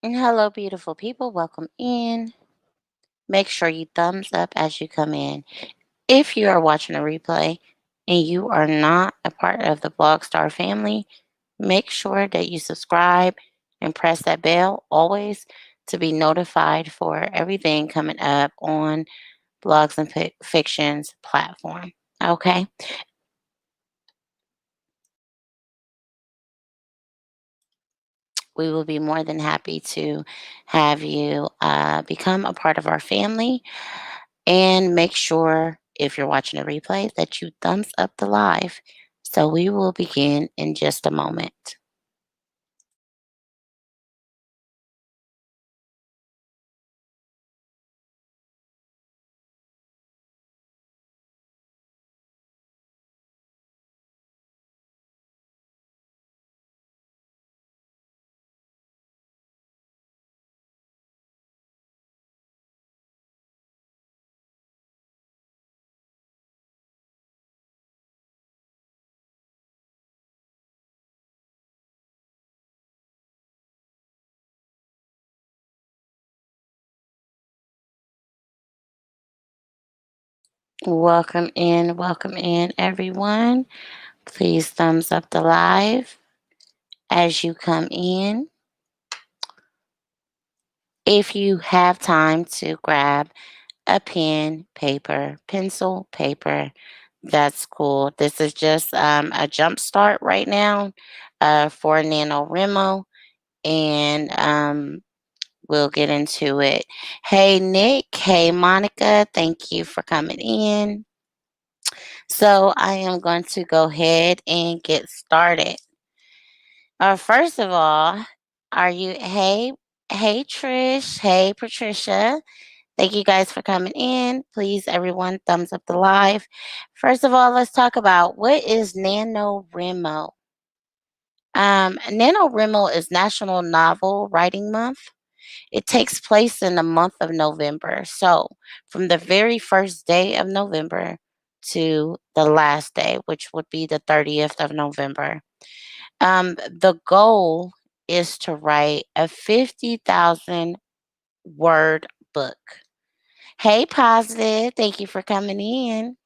Hello, beautiful people. Welcome in. Make sure you thumbs up as you come in. If you are watching a replay and you are not a part of the Blogstar family, make sure that you subscribe and press that bell always to be notified for everything coming up on Blogs and Fictions platform. Okay. We will be more than happy to have you become a part of our family. And make sure, if you're watching a replay, that you thumbs up the live. So we will begin in just a moment. Welcome in, everyone. Please thumbs up the live as you come in. If you have time to grab a pen, paper, pencil, paper, that's cool. This is just a jump start right now for NaNoWrimo. And we'll get into it. Hey, Nick. Hey, Monica. Thank you for coming in. So, I am going to go ahead and get started. First of all, hey, Trish. Hey, Patricia. Thank you guys for coming in. Please, everyone, thumbs up the live. First of all, let's talk about what is NaNoWrimo. NaNoWrimo is National Novel Writing Month. It takes place in the month of November. So, from the very first day of November to the last day, which would be the 30th of November. The goal is to write a 50,000 word book. Hey, Positive. Thank you for coming in.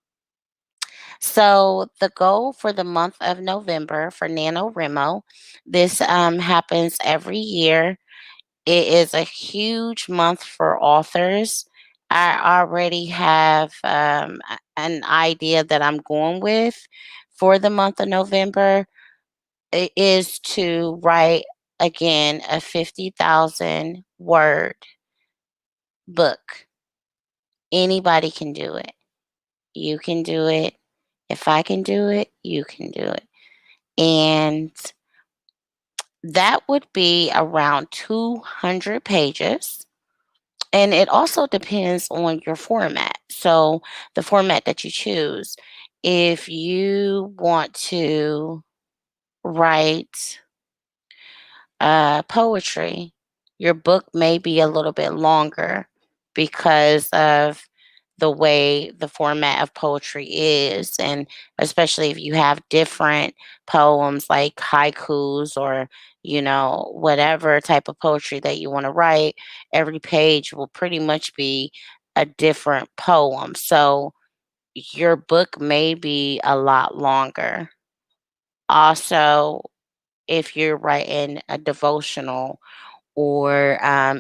So, the goal for the month of November for NaNoWrimo, this happens every year. It is a huge month for authors. I already have an idea that I'm going with for the month of November. It is to write again a 50,000 word book. Anybody can do it. You can do it. If I can do it, you can do it. And that would be around 200 pages. And it also depends on your format. So, the format that you choose. If you want to write poetry, your book may be a little bit longer because of the way the format of poetry is. And especially if you have different poems like haikus or, whatever type of poetry that you want to write, every page will pretty much be a different poem. So your book may be a lot longer. Also, if you're writing a devotional or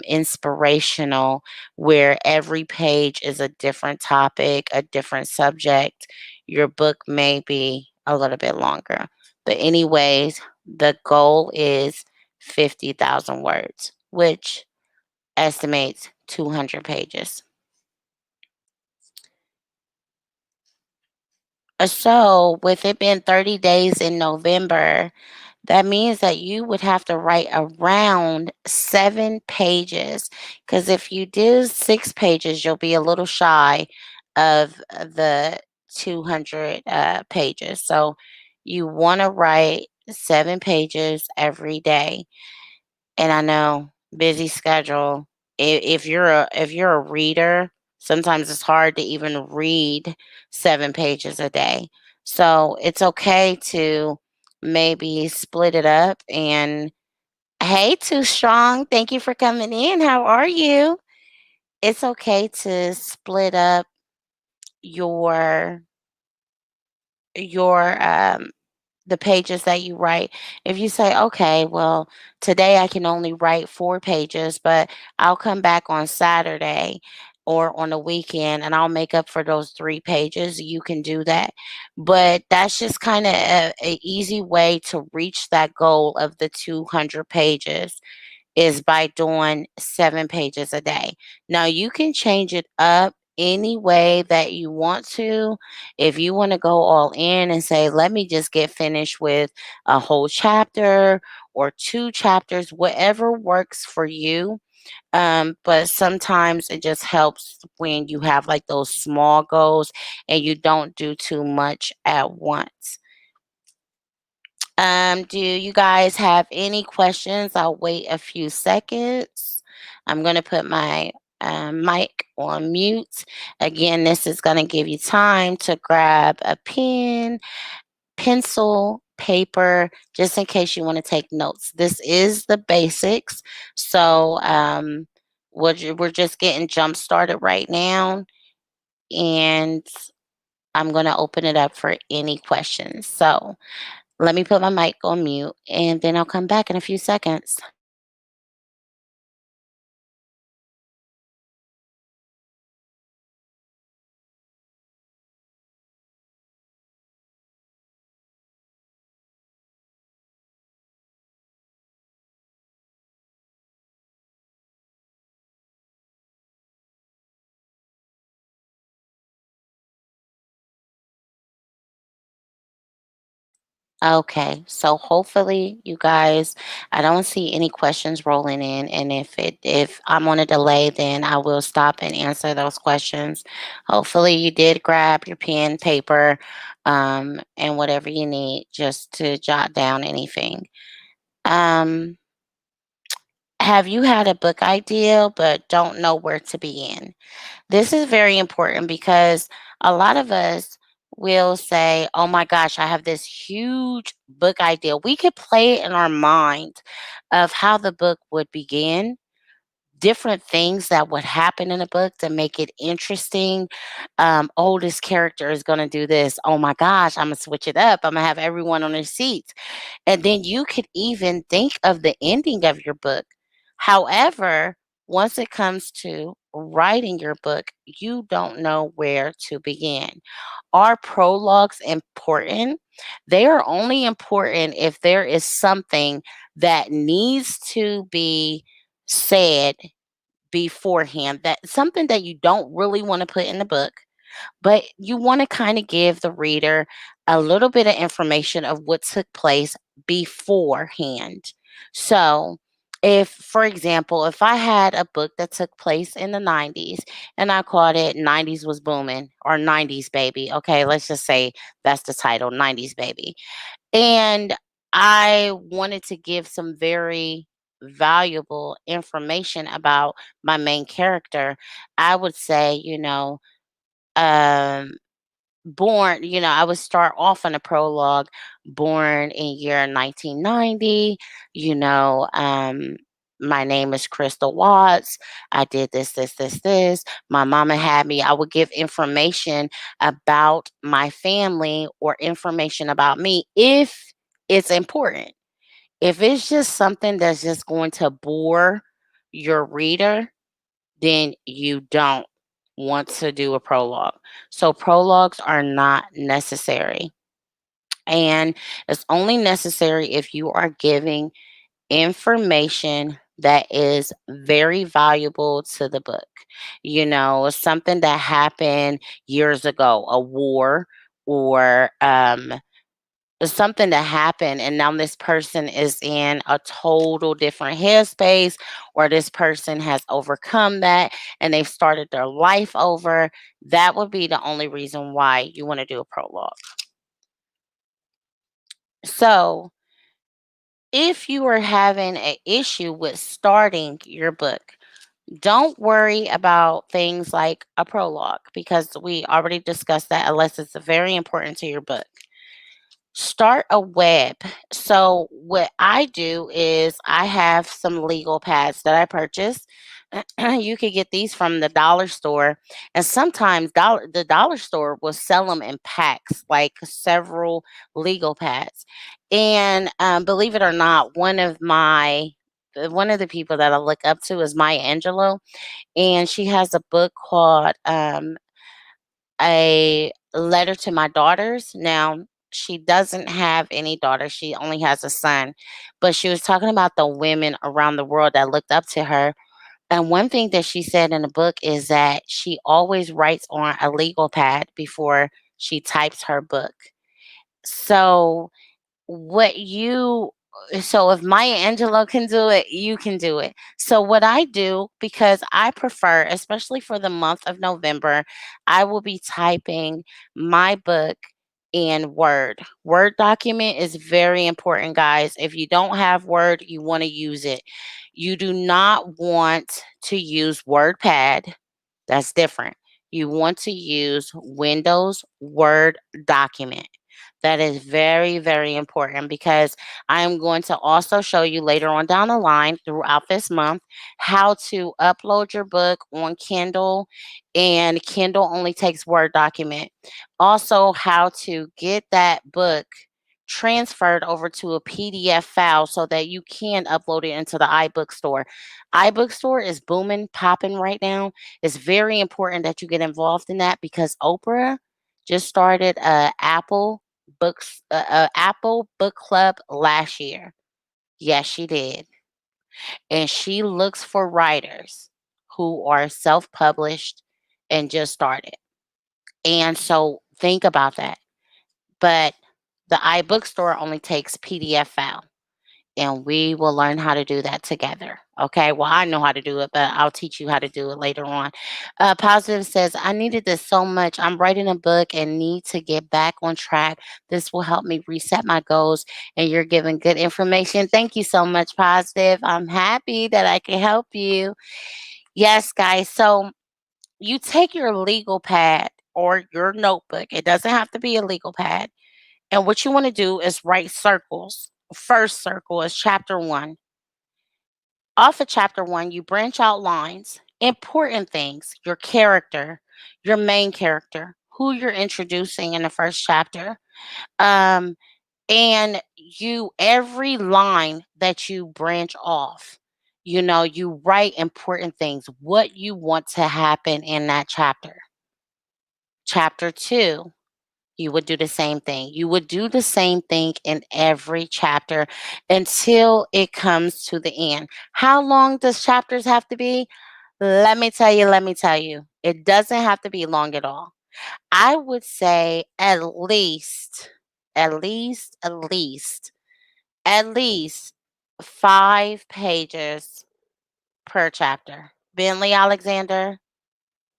inspirational, where every page is a different topic, a different subject, your book may be a little bit longer. But, anyways, the goal is 50,000 words, which estimates 200 pages. So, with it being 30 days in November, that means that you would have to write around 7 pages. Because if you do 6 pages, you'll be a little shy of the 200 pages. So, you want to write 7 pages every day. And I know, busy schedule. If you're a reader, sometimes it's hard to even read 7 pages a day. So it's okay to maybe split it up and Hey, Too Strong. Thank you for coming in. How are you? It's okay to split up your your the pages that you write. If you say, okay, well, today I can only write 4 pages, but I'll come back on Saturday or on the weekend and I'll make up for those 3 pages, you can do that. But that's just kind of a easy way to reach that goal of the 200 pages is by doing 7 pages a day. Now, you can change it up any way that you want to. If you want to go all in and say, let me just get finished with a whole chapter or 2 chapters, whatever works for you. But sometimes it just helps when you have like those small goals and you don't do too much at once. Do you guys have any questions? I'll wait a few seconds. I'm going to put my mic on mute. Again, this is going to give you time to grab a pen, pencil, paper, just in case you want to take notes. This is the basics. So, we're just getting jump started right now. And I'm going to open it up for any questions. So, let me put my mic on mute and then I'll come back in a few seconds. Okay, so hopefully you guys, I don't see any questions rolling in, and if I'm on a delay, then I will stop and answer those questions. Hopefully you did grab your pen, paper, and whatever you need just to jot down anything. Um, have you had a book idea but don't know where to begin? This is very important because a lot of us will say, oh my gosh, I have this huge book idea. We could play it in our mind of how the book would begin, different things that would happen in the book to make it interesting. Oh, this character is going to do this. Oh my gosh, I'm going to switch it up. I'm going to have everyone on their seats. And then you could even think of the ending of your book. However, once it comes to writing your book, you don't know where to begin. Are prologues important? They are only important if there is something that needs to be said beforehand, that something that you don't really want to put in the book, but you want to kind of give the reader a little bit of information of what took place beforehand. So, if, for example, if I had a book that took place in the 90s and I called it 90s Was Booming or 90s Baby, okay, let's just say that's the title, 90s Baby. And I wanted to give some very valuable information about my main character. I would say, um, I would start off in a prologue, born in year 1990, my name is Crystal Watts. I did this. My mama had me. I would give information about my family or information about me if it's important. If it's just something that's just going to bore your reader, then you don't want to do a prologue. So prologues are not necessary. And it's only necessary if you are giving information that is very valuable to the book. Something that happened years ago, a war or something that happened and now this person is in a total different headspace, or this person has overcome that and they've started their life over. That would be the only reason why you want to do a prologue. So if you are having an issue with starting your book, don't worry about things like a prologue because we already discussed that unless it's very important to your book. Start a web. So what I do is I have some legal pads that I purchased. You could get these from the dollar store, and sometimes the dollar store will sell them in packs, like several legal pads. And believe it or not, one of the people that I look up to is Maya Angelou, and she has a book called A Letter to My Daughters. Now, she doesn't have any daughters, she only has a son, but she was talking about the women around the world that looked up to her. And one thing that she said in the book is that she always writes on a legal pad before she types her book. So what you so if Maya Angelou can do it, you can do it. So what I do, because I prefer, especially for the month of November, I will be typing my book in Word. Word document is very important, guys. If you don't have Word, you want to use it. You do not want to use WordPad. That's different. You want to use Windows Word document. That is very, very important because I am going to also show you later on down the line throughout this month how to upload your book on Kindle, and Kindle only takes Word document. Also, how to get that book transferred over to a PDF file so that you can upload it into the iBook store. iBook store is booming, popping right now. It's very important that you get involved in that because Oprah just started a Apple book club last year. Yes, she did. And she looks for writers who are self-published and just started. And so think about that. But the iBook store only takes PDF file, and we will learn how to do that together. Okay. Well, I know how to do it, but I'll teach you how to do it later on. Positive says, I needed this so much. I'm writing a book and need to get back on track. This will help me reset my goals, and you're giving good information. Thank you so much, Positive. I'm happy that I can help you. Yes, guys. So you take your legal pad or your notebook, it doesn't have to be a legal pad. And what you want to do is write circles. First circle is chapter one. Off of chapter one, you branch out lines, important things, your character, your main character, who you're introducing in the first chapter. Um, and you, every line that you branch off, you write important things, what you want to happen in that chapter. Chapter two, you would do the same thing. You would do the same thing in every chapter until it comes to the end. How long does chapters have to be? Let me tell you. It doesn't have to be long at all. I would say at least 5 pages per chapter. Bentley Alexander,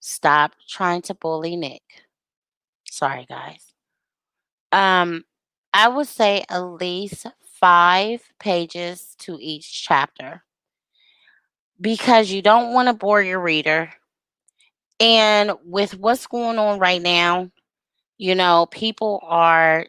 stop trying to bully Nick. Sorry, guys. Um, I would say at least 5 pages to each chapter because you don't want to bore your reader. And with what's going on right now, people are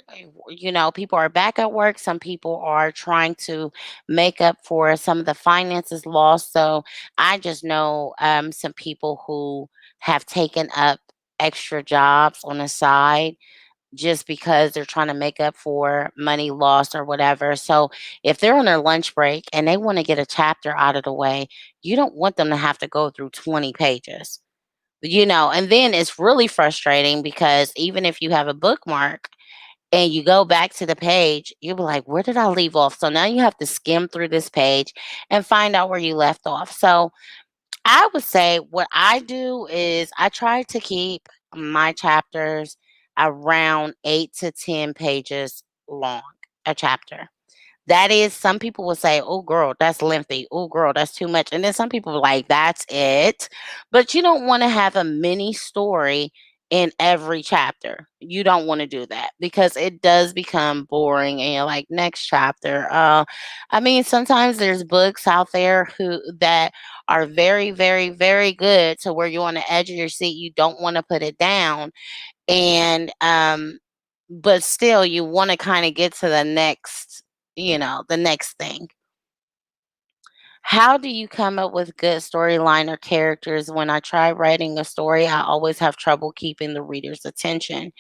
back at work. Some people are trying to make up for some of the finances lost. So I just know some people who have taken up extra jobs on the side just because they're trying to make up for money lost or whatever. So if they're on their lunch break and they want to get a chapter out of the way, you don't want them to have to go through 20 pages. And then it's really frustrating because even if you have a bookmark and you go back to the page, you'll be like, where did I leave off? So now you have to skim through this page and find out where you left off. So I would say what I do is I try to keep my chapters around 8 to 10 pages long, a chapter. That is, some people will say, oh, girl, that's lengthy. Oh, girl, that's too much. And then some people are like, that's it. But you don't want to have a mini story in every chapter. You don't want to do that because it does become boring and you're like, next chapter. I mean, sometimes there's books out there that are very, very, very good to where you're on the edge of your seat. You don't want to put it down. And but still you want to kind of get to the next, the next thing. How do you come up with good storyline or characters? When I try writing a story, I always have trouble keeping the reader's attention.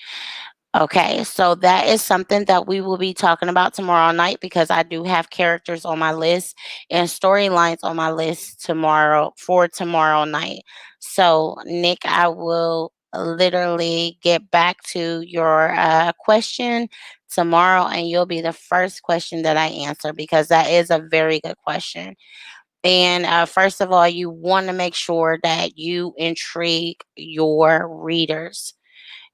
Okay, so that is something that we will be talking about tomorrow night, because I do have characters on my list and storylines on my list tomorrow night. So, Nick, I will literally get back to your question tomorrow, and you'll be the first question that I answer, because that is a very good question. And first of all, you want to make sure that you intrigue your readers.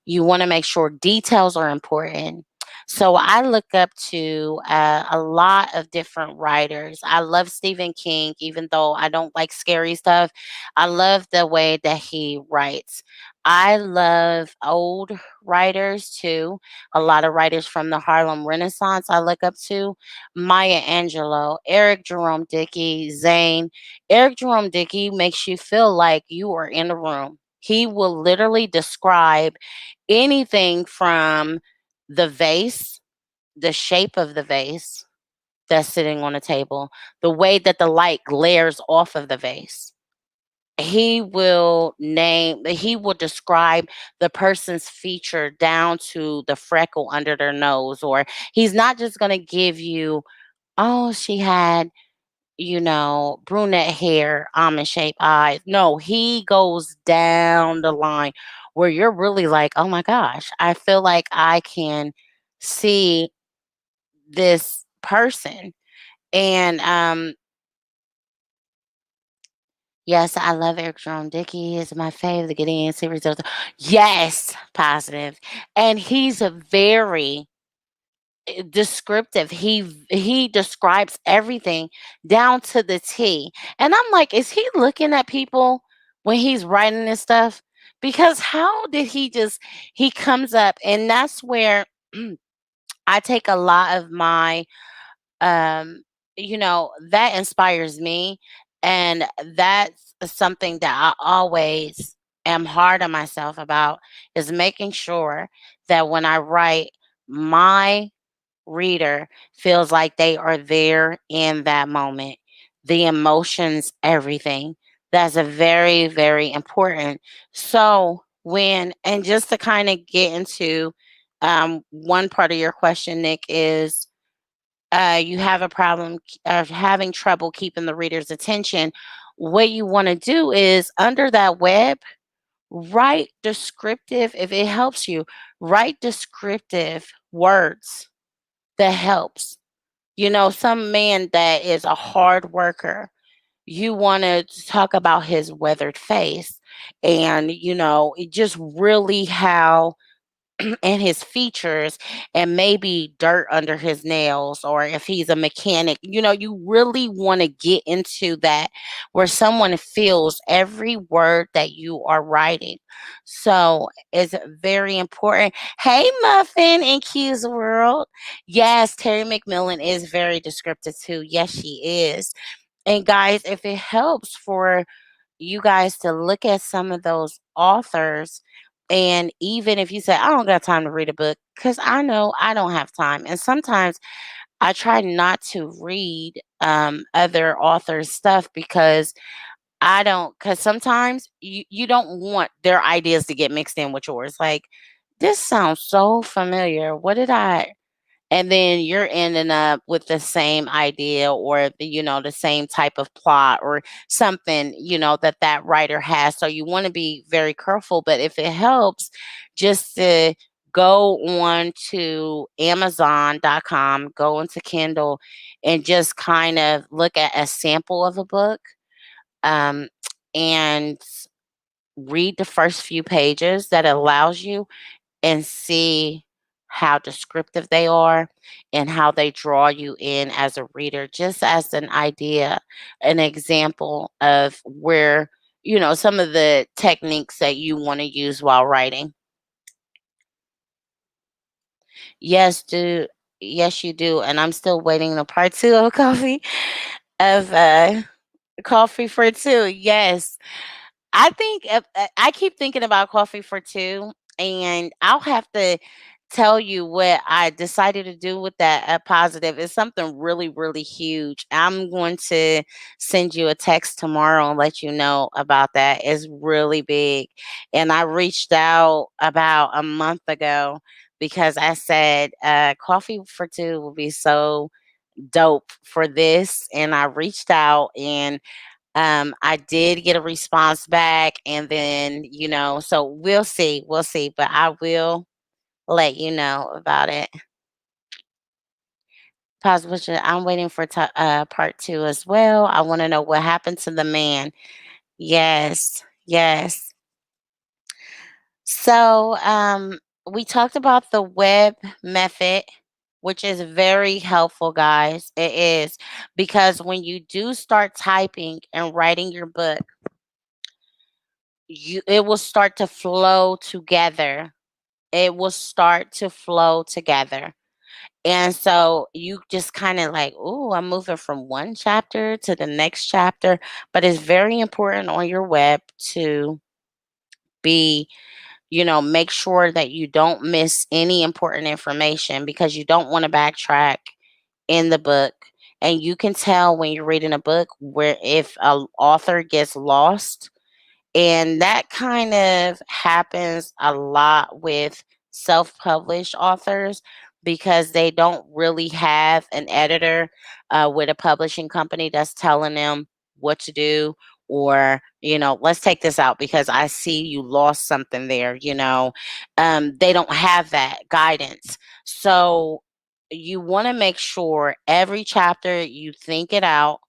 You want to make sure details are important. So I look up to a lot of different writers. I love Stephen King, even though I don't like scary stuff. I love the way that he writes. I love old writers too. A lot of writers from the Harlem Renaissance I look up to. Maya Angelou, Eric Jerome Dickey, Zane. Eric Jerome Dickey makes you feel like you are in a room. He will literally describe anything from the vase, the shape of the vase that's sitting on a table, the way that the light glares off of the vase. He will describe the person's feature down to the freckle under their nose, or he's not just going to give you, oh, she had, brunette hair, almond shaped eyes. No, he goes down the line where you're really like, oh my gosh, I feel like I can see this person. And yes, I love Eric Jerome Dickey. Is my favorite. The Getting In series. Yes, positive. And he's a very descriptive. He describes everything down to the T. And I'm like, is he looking at people when he's writing this stuff? Because how did he comes up, and that's where I take a lot of my that inspires me, and that's something that I always am hard on myself about, is making sure that when I write, my reader feels like they are there in that moment. The emotions, everything. That's a very, very important. So, and just to kind of get into one part of your question, Nick, is you have a problem of having trouble keeping the reader's attention. What you want to do is, under that web, write descriptive, if it helps you, write descriptive words that helps. Some man that is a hard worker, you want to talk about his weathered face, and it just really how and his features, and maybe dirt under his nails, or if he's a mechanic. You really want to get into that, where someone feels every word that you are writing. So it's very important. Hey, Muffin in Q's World. Yes, Terry McMillan is very descriptive too. Yes, she is. And guys, if it helps for you guys to look at some of those authors, and even if you say, I don't got time to read a book, because I know I don't have time. And sometimes I try not to read other authors' stuff, because because sometimes you don't want their ideas to get mixed in with yours. Like, this sounds so familiar. What did I? And then you're ending up with the same idea, or the same type of plot, or something that writer has. So you want to be very careful. But if it helps, just to go on to Amazon.com, go into Kindle, and just kind of look at a sample of a book, um, and read the first few pages, that allows you, and see how descriptive they are, and how they draw you in as a reader, just as an idea, an example of where, some of the techniques that you want to use while writing. Yes, do. Yes, you do. And I'm still waiting the part two of of coffee for two. Yes. I keep thinking about coffee for two, and I'll have to tell you what I decided to do with that positive. It's something really, really huge. I'm going to send you a text tomorrow and let you know about that. It's really big. And I reached out about a month ago because I said coffee for two will be so dope for this. And I reached out and I did get a response back. And then, so we'll see. We'll see. But I will let you know about it. Possible. I'm waiting for part two as well. I want to know what happened to the man. Yes, yes. So, we talked about the web method, which is very helpful, guys. It is because when you do start typing and writing your book, it will start to flow together. It will start to flow together. And so you just kind of like, oh, I'm moving from one chapter to the next chapter. But it's very important on your web to be, make sure that you don't miss any important information because you don't want to backtrack in the book. And you can tell when you're reading a book where if a author gets lost, and that kind of happens a lot with self published authors because they don't really have an editor with a publishing company that's telling them what to do. Or, let's take this out because I see you lost something there, they don't have that guidance. So you want to make sure every chapter you think it out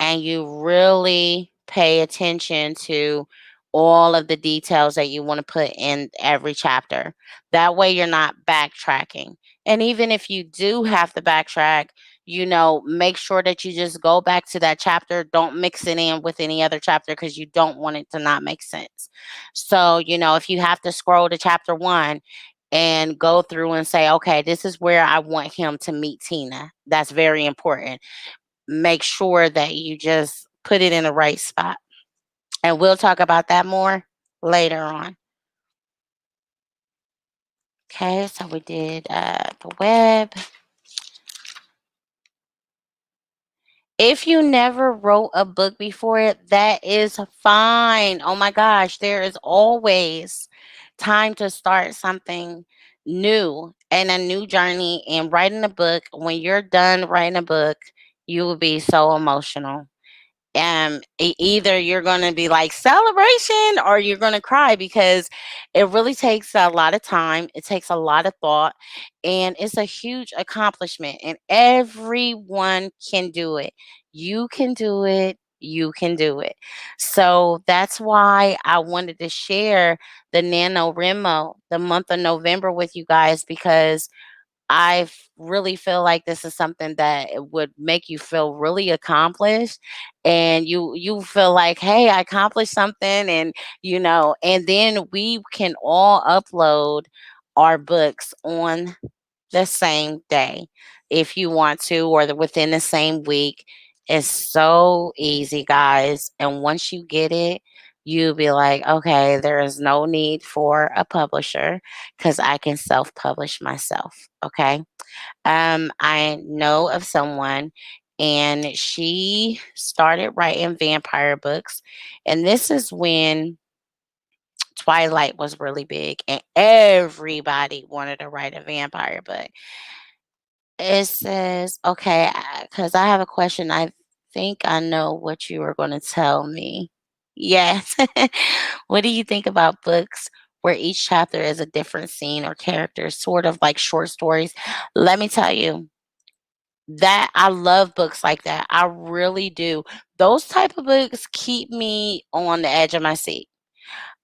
and you really pay attention to all of the details that you want to put in every chapter. That way, you're not backtracking. And even if you do have to backtrack, make sure that you just go back to that chapter. Don't mix it in with any other chapter because you don't want it to not make sense. So, if you have to scroll to chapter one, and go through and say, okay, this is where I want him to meet Tina. That's very important. Make sure that you just put it in the right spot. And we'll talk about that more later on. Okay, so we did the web. If you never wrote a book before it, that is fine. Oh my gosh, there is always time to start something new and a new journey. And writing a book, when you're done writing a book, you will be so emotional. Either you're going to be like celebration or you're going to cry because it really takes a lot of time, it takes a lot of thought, and it's a huge accomplishment, and everyone can do it. You can do it. You can do it. So that's why I wanted to share the NaNoWrimo, the month of November, with you guys, because really feel like this is something that it would make you feel really accomplished, and you feel like, hey, I accomplished something. And and then we can all upload our books on the same day if you want to, or within the same week. It's so easy, guys, and once you get it, you'll be like, okay, there is no need for a publisher because I can self-publish myself. Okay. I know of someone, and she started writing vampire books. And this is when Twilight was really big, and everybody wanted to write a vampire book. It says, okay, because I have a question. I think I know what you were going to tell me. Yes. What do you think about books where each chapter is a different scene or character, sort of like short stories? Let me tell you, that I love books like that. I really do. Those type of books keep me on the edge of my seat.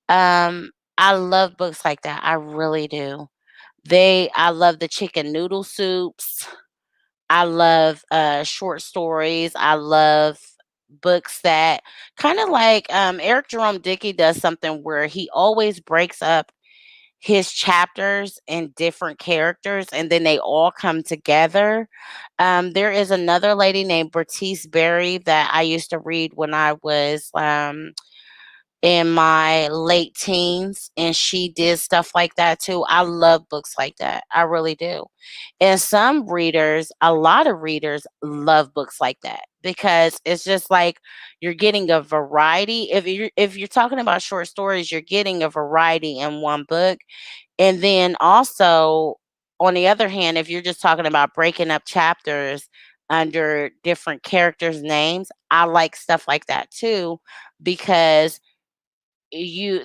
I love books like that. I really do. I love the chicken noodle soups. I love short stories. I love books that kind of like Eric Jerome Dickey does something where he always breaks up his chapters and different characters, and then they all come together. There is another lady named Bertice Berry that I used to read when I was in my late teens, and she did stuff like that too. I love books like that. I really do. And some readers, a lot of readers love books like that because it's just like you're getting a variety. If you're talking about short stories, you're getting a variety in one book. And then also, on the other hand, if you're just talking about breaking up chapters under different characters' names, I like stuff like that too because you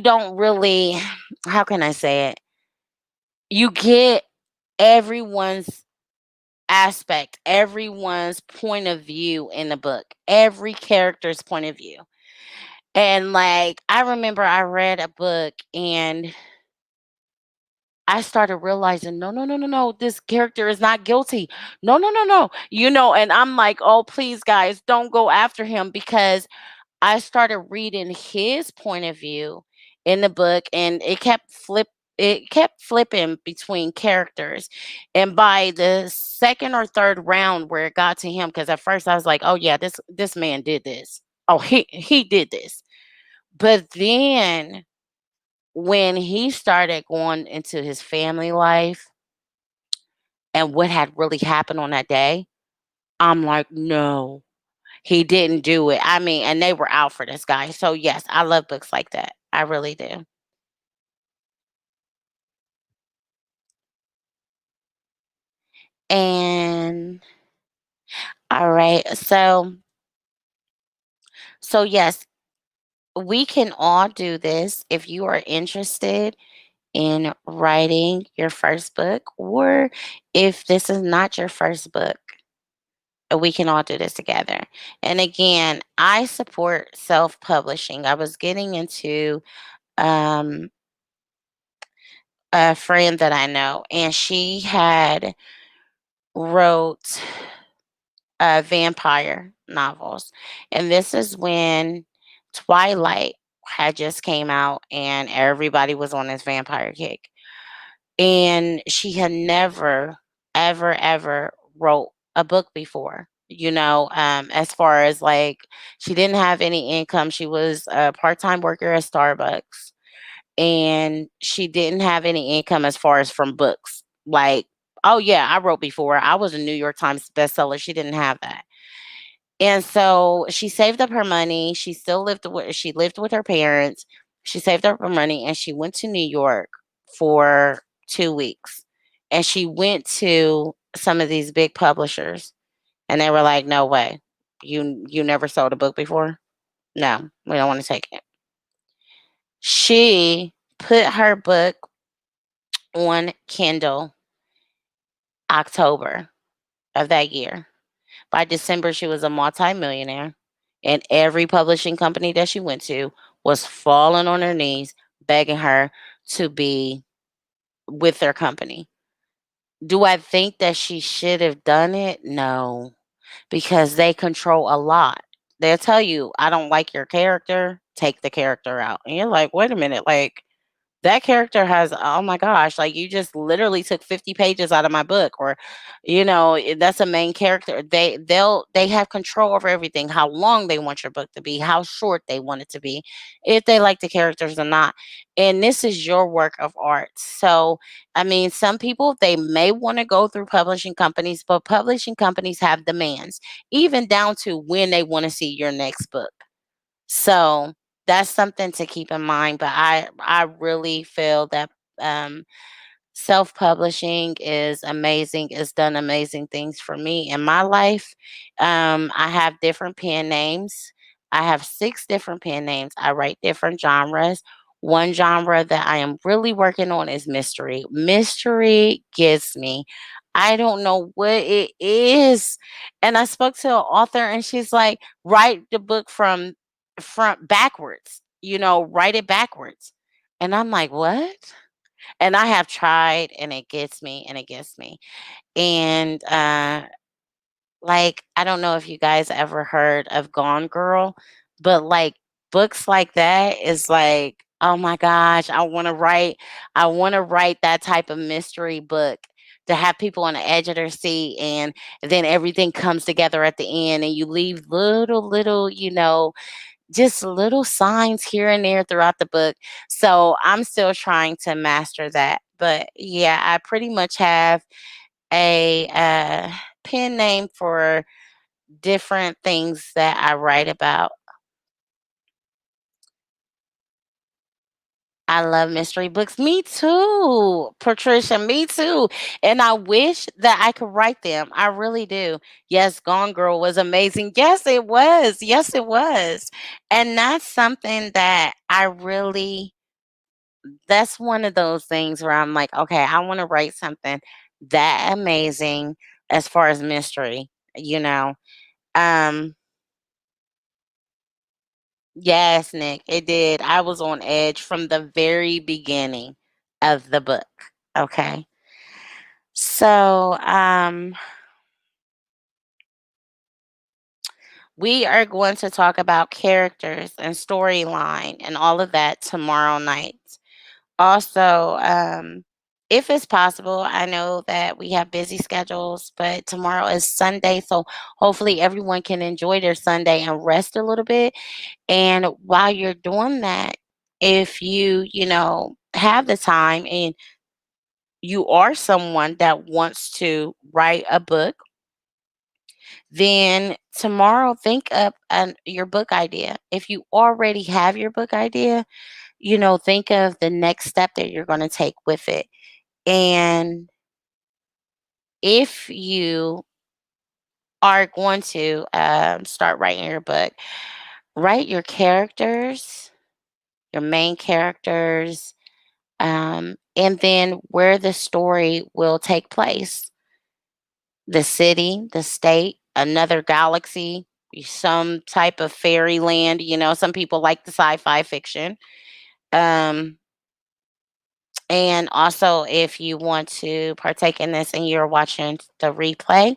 don't really how can I say it? You get everyone's aspect, everyone's point of view in the book, every character's point of view. And like I remember I read a book and I started realizing, no, no, no, no, no, this character is not guilty. No, no, no, no. And I'm like, oh, please, guys, don't go after him because I started reading his point of view in the book, and it kept flipping between characters. And by the second or third round where it got to him, because at first I was like, oh yeah, this man did this. Oh, he did this. But then when he started going into his family life and what had really happened on that day, I'm like, no, he didn't do it. I mean, and they were out for this guy. So yes, I love books like that. I really do. And all right. So yes, we can all do this if you are interested in writing your first book, or if this is not your first book, we can all do this together. And again, I support self-publishing. I was getting into um a friend that I know, and she had wrote vampire novels. And this is when Twilight had just came out and everybody was on this vampire kick. And she had never, ever, ever wrote a book before. As far as like, she didn't have any income. She was a part time worker at Starbucks, and she didn't have any income as far as from books. Like, oh yeah, I wrote before. I was a New York Times bestseller. She didn't have that. And so she saved up her money. She lived with her parents. She saved up her money and she went to New York for 2 weeks. And she went to some of these big publishers and they were like, "No way. You never sold a book before? No, we don't want to take it." She put her book on Kindle October of that year. By December, she was a multimillionaire, and every publishing company that she went to was falling on their knees, begging her to be with their company. Do I think that she should have done it? No, because they control a lot. They'll tell you, I don't like your character, take the character out. And you're like, wait a minute, like, that character has, oh my gosh, like you just literally took 50 pages out of my book, or that's a main character. They have control over everything, how long they want your book to be, how short they want it to be, if they like the characters or not. And this is your work of art. So I mean, some people, they may want to go through publishing companies, but publishing companies have demands, even down to when they want to see your next book. So that's something to keep in mind. But I really feel that um, self-publishing is amazing. It's done amazing things for me in my life. I have different pen names. I have 6 different pen names. I write different genres. One genre that I am really working on is mystery. Mystery gets me. I don't know what it is. And I spoke to an author and she's like, write the book from front backwards, write it backwards. And I'm like, what? And I have tried and it gets me and it gets me. And like, I don't know if you guys ever heard of Gone Girl, but like books like that is like, oh my gosh, I want to write that type of mystery book to have people on the edge of their seat, and then everything comes together at the end and you leave little just little signs here and there throughout the book. So I'm still trying to master that. But yeah, I pretty much have a pen name for different things that I write about. I love mystery books. Me too, Patricia. Me too. And I wish that I could write them. I really do. Yes, Gone Girl was amazing. Yes, it was. Yes, it was. And that's something that I really, that's one of those things where I'm like, okay, I want to write something that amazing as far as mystery, you know. Um, yes, Nick, it did. I was on edge from the very beginning of the book. Okay. So, we are going to talk about characters and storyline and all of that tomorrow night. Also, if it's possible, I know that we have busy schedules, but tomorrow is Sunday, so hopefully everyone can enjoy their Sunday and rest a little bit. And while you're doing that, if you have the time and you are someone that wants to write a book, then tomorrow think up your book idea. If you already have your book idea, think of the next step that you're going to take with it. And if you are going to start writing your book, write your characters, your main characters, and then where the story will take place, the city, the state, another galaxy, some type of fairyland. Some people like the sci-fi fiction. Um, and also, if you want to partake in this and you're watching the replay,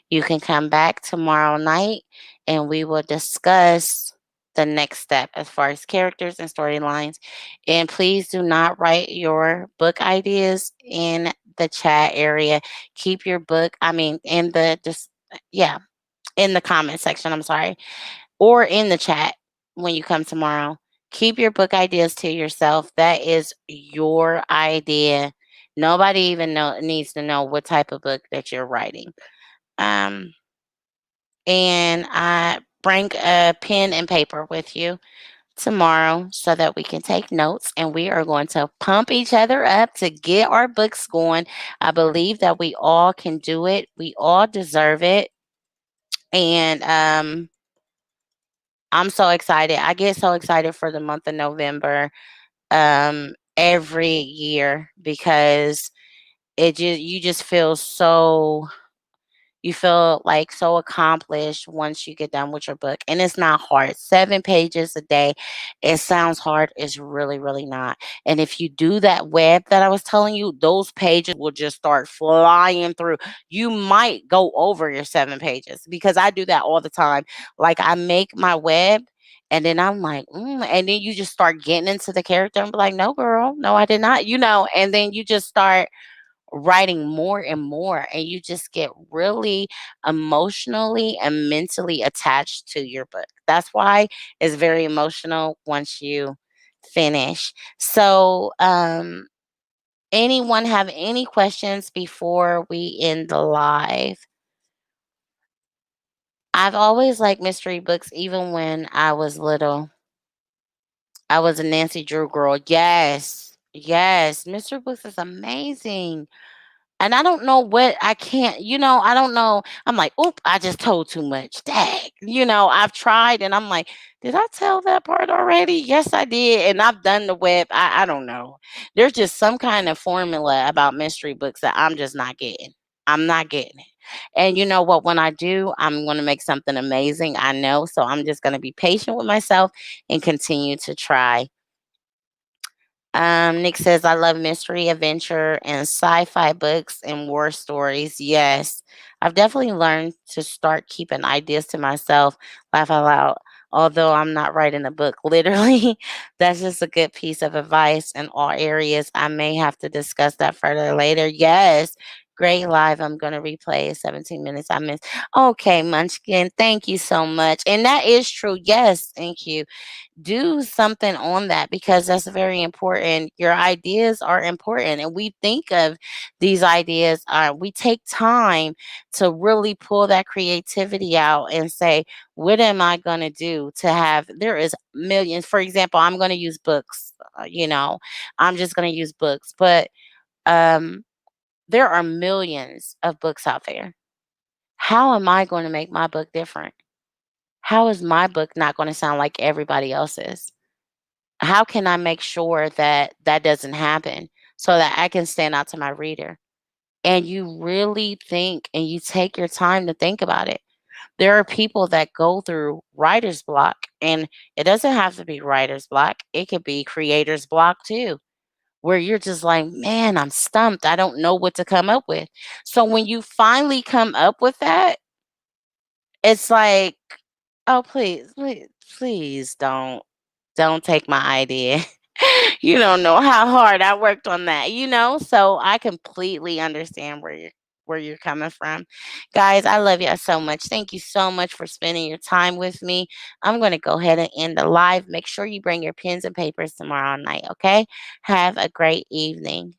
you can come back tomorrow night and we will discuss the next step as far as characters and storylines. And please do not write your book ideas in the chat area. Keep your book, I mean, in the just yeah, in the comment section, I'm sorry, or in the chat when you come tomorrow. Keep your book ideas to yourself. That is your idea. Nobody even needs to know what type of book that you're writing. Um, and bring a pen and paper with you tomorrow so that we can take notes and we are going to pump each other up to get our books going. I believe that we all can do it. We all deserve it. And I'm so excited. I get so excited for the month of November every year because you just feel so, you feel like so accomplished once you get done with your book. And it's not hard. 7 pages a day. It sounds hard. It's really, really not. And if you do that web that I was telling you, those pages will just start flying through. You might go over your 7 pages because I do that all the time. Like I make my web. And then I'm like, and then you just start getting into the character and be like, no, girl, no, I did not, and then you just start writing more and more and you just get really emotionally and mentally attached to your book. That's why it's very emotional once you finish. So, anyone have any questions before we end the live? I've always liked mystery books even when I was little. I was a Nancy Drew girl. Yes. Yes, mystery books is amazing. And I don't know what I can't, I don't know. I'm like, oop, I just told too much. Dang. I've tried and I'm like, did I tell that part already? Yes, I did. And I've done the web. I don't know. There's just some kind of formula about mystery books that I'm just not getting. I'm not getting it. And you know what? When I do, I'm going to make something amazing. I know. So I'm just going to be patient with myself and continue to try. Nick says, I love mystery, adventure, and sci fi books and war stories. Yes, I've definitely learned to start keeping ideas to myself, laugh out loud. Although I'm not writing a book, literally, that's just a good piece of advice in all areas. I may have to discuss that further later. Yes, Great live. I'm gonna replay 17 minutes I missed. Okay, Munchkin, thank you so much. And that is true. Yes, thank you. Do something on that because that's very important. Your ideas are important, and we think of these ideas. We take time to really pull that creativity out and say, "What am I going to do to have?" There is millions. For example, I'm going to use books. I'm just going to use books, but um, there are millions of books out there. How am I going to make my book different? How is my book not going to sound like everybody else's? How can I make sure that that doesn't happen so that I can stand out to my reader? And you really think and you take your time to think about it. There are people that go through writer's block, and it doesn't have to be writer's block, it could be creator's block too, where you're just like, man, I'm stumped. I don't know what to come up with. So when you finally come up with that, it's like, oh, please, please, please don't take my idea. You don't know how hard I worked on that, you know? So I completely understand where you're coming from. Guys, I love you so much. Thank you so much for spending your time with me. I'm going to go ahead and end the live. Make sure you bring your pens and papers tomorrow night, okay? Have a great evening.